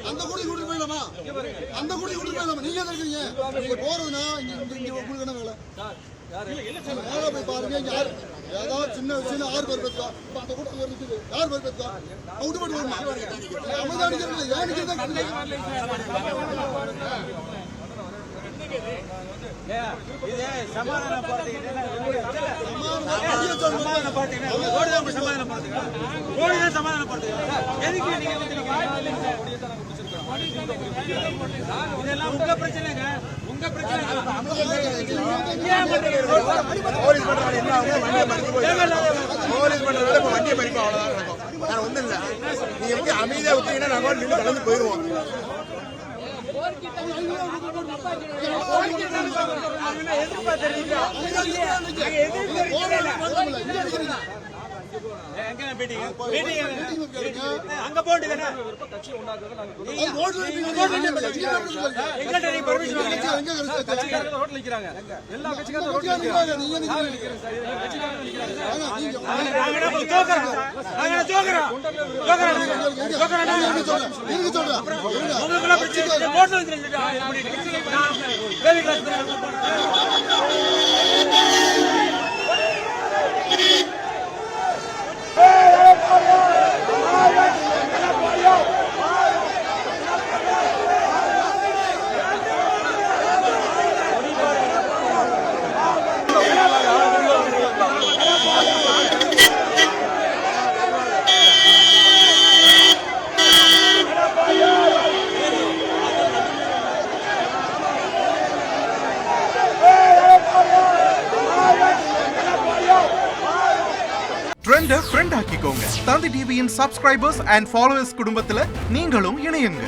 அந்த கூடி கூட்டிட்டு போயிடலாமா? அந்த கூடி கூட்டிட்டு போயிடலாமா? நீங்க தான் இருக்கீங்க. நீங்க போறதுன்னா இங்க உங்களுக்கு என்ன வேலை? மேல போய் பாருங்க. இங்க ஏதாவது சின்ன 6 பேர் பெற்றா அந்த கூட்டம் இருக்குது. 6 பேர் பெற்றா அவுட் பண்ணி வருமா? அமைதியா நிக்கிறது ஏன் நிக்கிறதா? சமாதான பார்ட்டி எதுக்கு இதெல்லாம் உங்க பிரச்சனைங்க. உங்க பிரச்சனை போலீஸ் பண்றதுல வண்டியை பறிப்போம், அவ்வளவுதான் நடக்கும். வேற ஒண்ணும் இல்ல. நீங்க அமைதியா விட்டீங்கன்னா நாங்க நின்று கலந்து போயிருவோம். அங்க போட்டு ட்ரெண்ட ஃப்ரெண்ட் ஆக்கிக்கோங்க. தந்தி டிவியின் சப்ஸ்கிரைபர்ஸ் அண்ட் ஃபாலோவர்ஸ் குடும்பத்துல நீங்களும் இணையுங்க.